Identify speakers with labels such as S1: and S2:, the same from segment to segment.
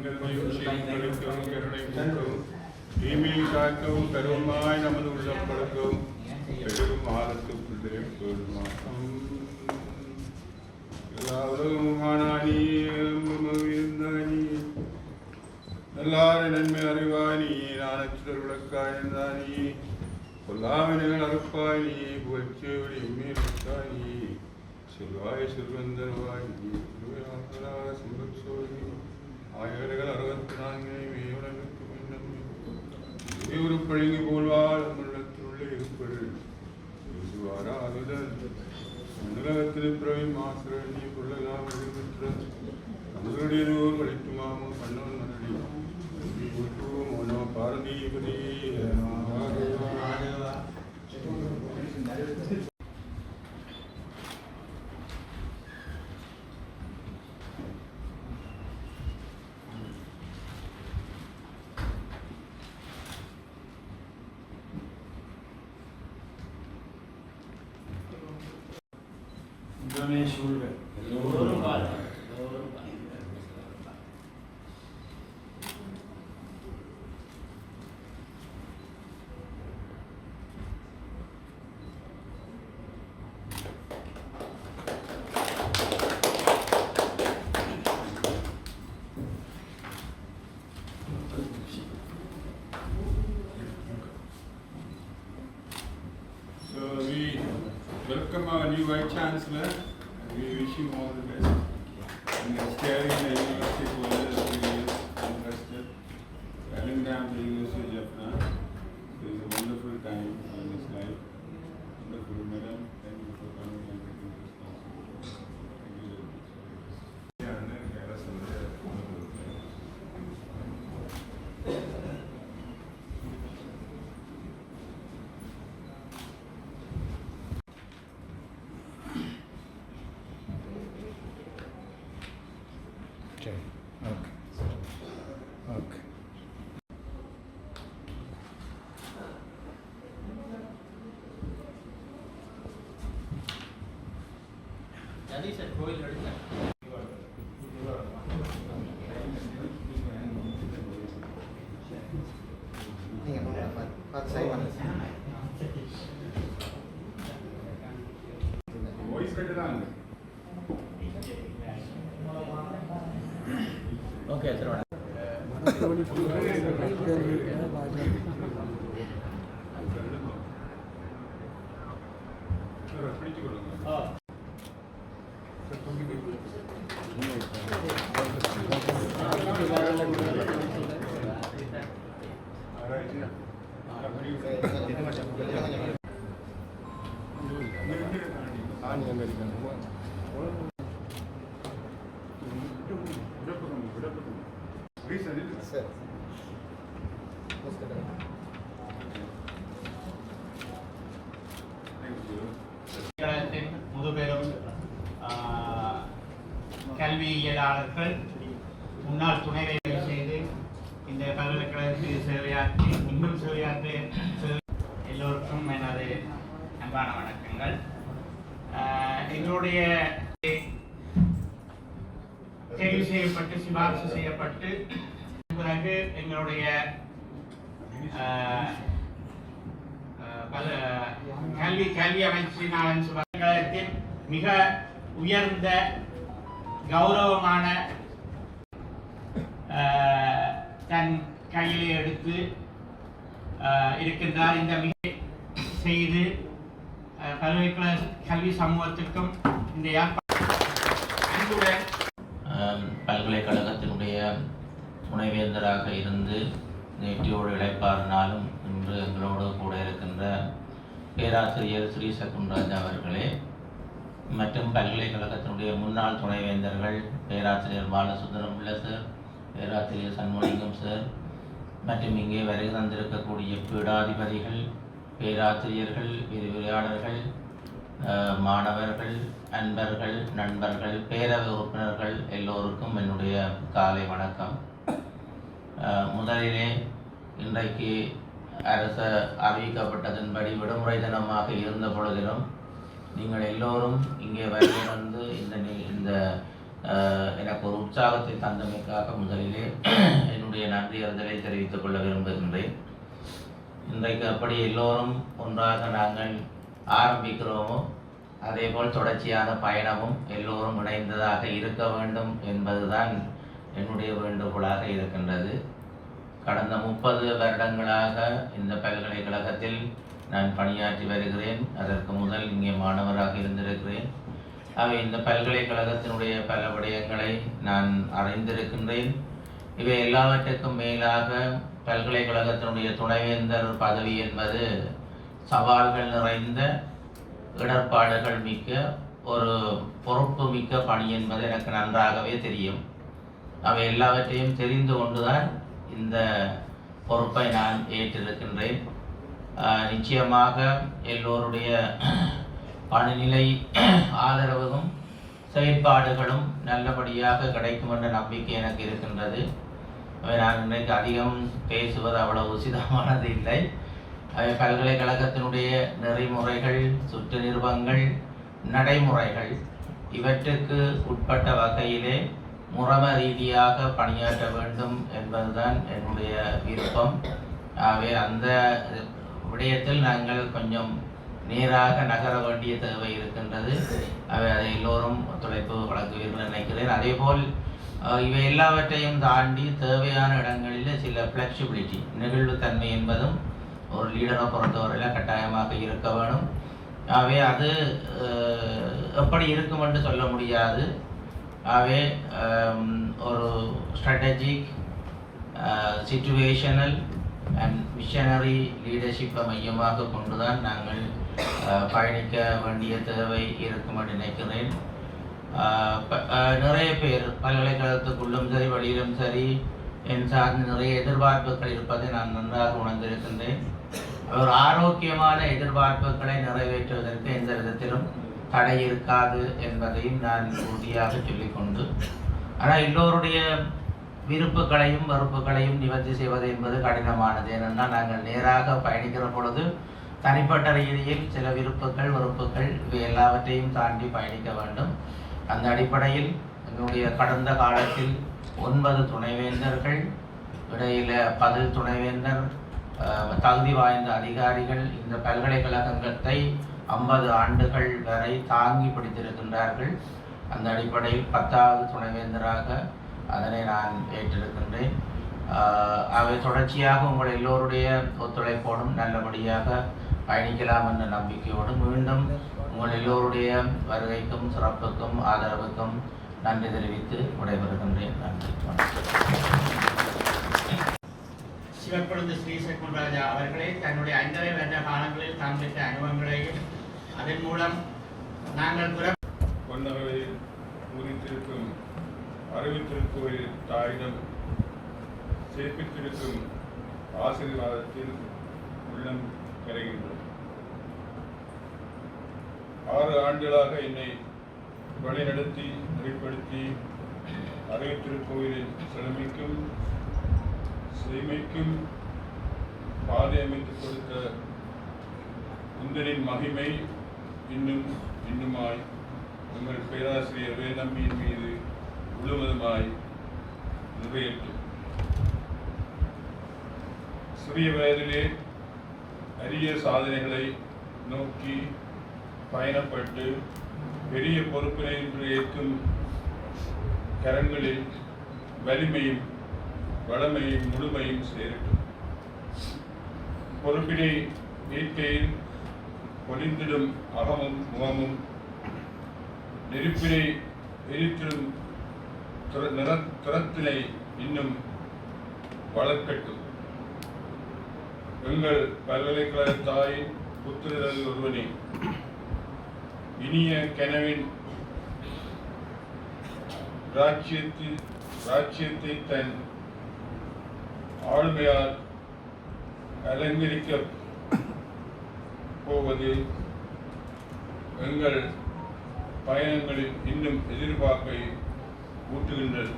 S1: கல்வியும் சீர்கழிக்கவும் கருணை பூக்கவும் தீமை காக்கவும் கருமாய் நமது உள்ளம் பழக்கவும் பெரும் ஆழத்துக்குள்ளே பெருமாக்கம் எல்லா உலகமுமானி இருந்தானி எல்லாரும் நன்மை அறிவாய் நீ நானச்சுடர் விளக்காய் இருந்தானி பொல்லாவினைகள் அறுப்பாய் நீ புகழ்ச்சியோடு எம்மீர்க்காய் நீ செல்வாய் செல்வந்தர்வாய் நீ சம்பத்சோதி ஆயிரங்கள் 64 மேயுலகத்து மின்னம்மை ஒரு பழங்கி போல்வாள் உள்ளத்துள்ளே இருப்பது ஆராதுதல் உலகத்தில் பிறவி மாசுர நீ கொள்ளலாம் எதிர்பெற்ற நம்மளுடைய நூல் வலிக்குமாமும் கண்ணவன் மனடி மனோ பார்வதிபதி welcome our new Vice Chancellor. We wish you all the best. And steering the university for the 3 years interested. Running down the University of Jaffna. It is a wonderful time in his life. Wonderful, madam. Thank you for coming and taking responsibility. Thank you very much.
S2: Okay. Okay.
S3: Jadi saya koil ada.
S1: Voice better than
S3: Okay, sir. முதுபெரும் கல்வியியலாளர்கள் முன்னாள் துணைவேந்தர் செய்து இந்த பல்கலைக்கழகத்தில் சேவையாற்றி இன்னும் சேவையாற்றி எல்லோருக்கும் எனது அன்பான வணக்கங்கள். எங்களுடைய தெரிவு செய்யப்பட்டு சிபாரிசு செய்யப்பட்டு பிறகு எங்களுடைய கல்வி அமைச்சின் பல்கலைக்கழகத்தின் மிக உயர்ந்த கௌரவமான தன் கையிலே எடுத்து இருக்கின்றார். இந்த மிக செய்து பல்கலைக்கழக கல்வி சமூகத்திற்கும் இந்த
S4: பல்கலைக்கழகத்தினுடைய துணைவேந்தராக இருந்து நேற்றியோடு இழைப்பாரினாலும் இன்று எங்களோடு கூட இருக்கின்ற பேராசிரியர் ஸ்ரீ சகுன்ராஜ் அவர்களே மற்றும் பல்கலைக்கழகத்தினுடைய முன்னாள் துணைவேந்தர்கள் பேராசிரியர் பாலசுந்தரம் பிள்ளை சார், பேராசிரியர் சண்முலிங்கம் சார் மற்றும் இங்கே வருகை தந்திருக்கக்கூடிய பீடாதிபதிகள், பேராசிரியர்கள், விரிவுரையாளர்கள், மாணவர்கள், அன்பர்கள், நண்பர்கள், பேரவை உறுப்பினர்கள் எல்லோருக்கும் என்னுடைய காலை வணக்கம். முதலிலே இன்றைக்கு அரசு அறிவிக்கப்பட்டதன்படி விடுமுறை தினமாக இருந்த பொழுதிலும் நீங்கள் எல்லோரும் இங்கே வருகை வந்து இந்த எனக்கு ஒரு உற்சாகத்தை தந்தமைக்காக முதலிலே என்னுடைய நன்றி அறிதலை தெரிவித்துக் கொள்ள விரும்புகின்றேன். இன்றைக்கு அப்படி எல்லோரும் ஒன்றாக நாங்கள் ஆரம்பிக்கிறோமோ அதேபோல் தொடர்ச்சியான பயணமும் எல்லோரும் இணைந்ததாக இருக்க வேண்டும் என்பதுதான் என்னுடைய வேண்டுகோளாக இருக்கின்றது. கடந்த 30 வருடங்களாக இந்த பல்கலைக்கழகத்தில் நான் பணியாற்றி வருகிறேன். அதற்கு முதல் இங்கே மாணவராக இருந்திருக்கிறேன். அவை இந்த பல்கலைக்கழகத்தினுடைய பல விடயங்களை நான் அறிந்திருக்கின்றேன். இவை எல்லாவற்றுக்கும் மேலாக பல்கலைக்கழகத்தினுடைய துணைவேந்தர் பதவி என்பது சவால்கள் நிறைந்த இடர்பாடுகள் மிக்க ஒரு பொறுப்பு மிக்க பணி என்பது எனக்கு நன்றாகவே தெரியும். அவை எல்லாவற்றையும் தெரிந்து கொண்டுதான் இந்த பொறுப்பை நான் ஏற்றிருக்கின்றேன். நிச்சயமாக எல்லோருடைய பணிநிலை ஆதரவும் செயற்பாடுகளும் நல்லபடியாக கிடைக்கும் என்ற நம்பிக்கை எனக்கு இருக்கின்றது. நான் இன்றைக்கு அதிகம் பேசுவது அவ்வளவு உசிதமானது இல்லை. அவை பல்கலைக்கழகத்தினுடைய நெறிமுறைகள், சுற்று நிறுவங்கள், நடைமுறைகள் இவற்றுக்கு உட்பட்ட வகையிலே முறைம ரீதியாக பணியாற்ற வேண்டும் என்பதுதான் என்னுடைய விருப்பம். ஆகவே அந்த விடயத்தில் நாங்கள் கொஞ்சம் நேராக நகர வேண்டிய தேவை இருக்கின்றது. அவை அதை எல்லோரும் ஒத்துழைப்பு வழங்குவீர்கள் நினைக்கிறேன். அதேபோல் இவை எல்லாவற்றையும் தாண்டி தேவையான இடங்களில் சில ஃப்ளெக்சிபிலிட்டி, நெகிழ்வுத்தன்மை என்பதும் ஒரு லீடரை பொறுத்தவரையில் கட்டாயமாக இருக்க வேணும். ஆகவே அது எப்படி இருக்கும் என்று சொல்ல முடியாது. ஆகவே ஒரு ஸ்ட்ராட்டஜிக், சிச்சுவேஷனல் அண்ட் மிஷனரி லீடர்ஷிப்பை மையமாக கொண்டுதான் நாங்கள் பயணிக்க வேண்டிய தேவை இருக்கும் என்று நினைக்கிறேன். நிறைய பேர் பல்கலைக்கழகத்துக்குள்ளும் சரி வெளியிலும் சரி என் சார்ந்து நிறைய எதிர்பார்ப்புகள் இருப்பதை நான் நன்றாக உணர்ந்திருக்கின்றேன். ஒரு ஆரோக்கியமான எதிர்பார்ப்புகளை நிறைவேற்றுவதற்கு எந்த விதத்திலும் தடை இருக்காது என்பதையும் நான் உறுதியாக சொல்லிக்கொண்டு, ஆனால் எல்லோருடைய விருப்புகளையும் வெறுப்புகளையும் நிவர்த்தி செய்வது என்பது கடினமானது. ஏனென்றால் நாங்கள் நேராக பயணிக்கிற பொழுது தனிப்பட்ட ரீதியில் சில விருப்புகள் வெறுப்புகள் இவை எல்லாவற்றையும் தாண்டி பயணிக்க வேண்டும். அந்த அடிப்படையில் எங்களுடைய கடந்த காலத்தில் 9 துணைவேந்தர்கள், இடையில் 10 துணைவேந்தர், தகுதி வாய்ந்த அதிகாரிகள் இந்த பல்கலைக்கழகத்தை 50 ஆண்டுகள் வரை தாங்கி பிடித்திருக்கின்றார்கள். அந்த அடிப்படையில் 10வது துணைவேந்தராக அதனை நான் ஏற்றிருக்கின்றேன். அவை தொடர்ச்சியாக உங்கள் எல்லோருடைய ஒத்துழைப்போடும் நல்லபடியாக பயணிக்கலாம் என்ற நம்பிக்கையோடு மீண்டும் உங்கள் எல்லோருடைய வருகைக்கும் சிறப்புக்கும் ஆதரவுக்கும் நன்றி தெரிவித்து விடைபெறுகின்றேன். நன்றி.
S3: சிவக்கொழுந்து ஸ்ரீ சகுன்ராஜா அவர்களே தன்னுடைய 5.5 வருட காலங்களில் தாம் பெற்ற அனுபவங்களையும் அதன் மூலம் நாங்கள்
S1: பொன்னகரில் உரித்திருக்கும் அறிவித்திருக்கோயில் தாயிடம் சேர்ப்பித்திருக்கும் ஆசீர்வாதத்தில் உள்ளம் கரைகின்றது. 6 ஆண்டுகளாக என்னை வழிநடத்தி நெறிப்படுத்தி அறிவித்திருக்கோயிலில் செழுமைக்கும் பாதை அமைத்துக் கொடுத்த குந்தனின் மகிமை இன்னுமாய் உங்கள் பேராசிரியர் வேதம்பியின் மீது முழுவதுமாய் நிறைவேற்றும். சிறிய வயதிலே அரிய சாதனைகளை நோக்கி பயணப்பட்டு பெரிய பொறுப்பினை இன்று ஏற்கும் கரங்களில் வலிமையும் வளமையும் முழுமையும் சேரட்டும். பொறுப்பினை ஏற்கையில் பொலிந்திடும் அகமும் முகமும் நெருப்பினை எரித்திடும் திறத்தினை இன்னும் வளர்க்கட்டும். எங்கள் பல்கலைக்கழக தாயின் புத்திரரில் ஒருவனே, இனிய கனவின் ராஜ்யத்தை தன் ஆளுமையால் அலங்கரிக்க போவது எங்கள் பயணங்களில் இன்னும் எதிர்பார்ப்பை ஊட்டுகின்றது.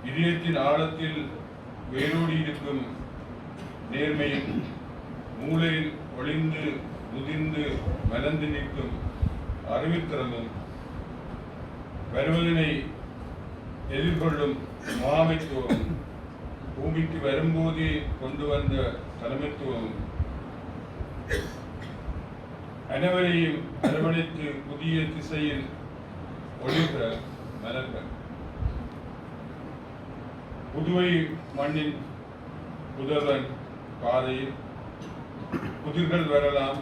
S1: இதயத்தின் ஆழத்தில் வேரோடி இருக்கும் நேர்மையும் மூளையில் ஒளிந்து முதிர்ந்து மலர்ந்து நிற்கும் அறிவுத்திறமும் வருவதனை எதிர்கொள்ளும் முகாமைத்துவம், பூமிக்கு வரும்போதே கொண்டு வந்த தலைமைத்துவம் அனைவரையும் அரவணைத்து புதிய திசையில் ஒளிர்கிற மலர்கள். புதுவை மண்ணின் புதல்வன் பாதையில் புதிர்கள் வரலாம்,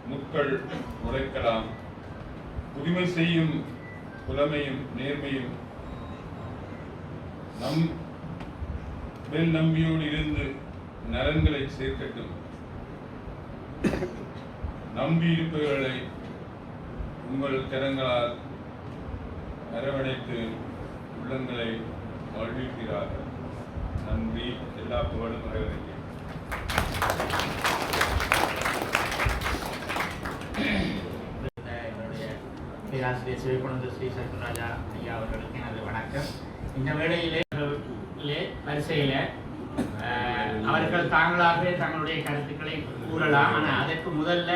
S1: முட்கள் உரைக்கலாம். புதுமை செய்யும் புலமையும் நேர்மையும் நம் மேல் நம்பியோடு இருந்து நலன்களை சேர்க்கட்டும். நம்பி இருப்பவர்களை உங்கள் கரங்களால் அரவணைத்து உள்ளங்களை மகிழ்கிறார்கள். நன்றி. எல்லா புகழும் இறைவனுக்கே.
S3: பேராசிரியர் சிவகுணந்து ஸ்ரீ சத்யராஜா ஐயா அவர்களுக்கு எனது வணக்கம். இந்த வேளையிலே வரிசையில் அவர்கள் தாங்களாகவே தங்களுடைய கருத்துக்களை கூறலாம். ஆனால் அதற்கு முதல்ல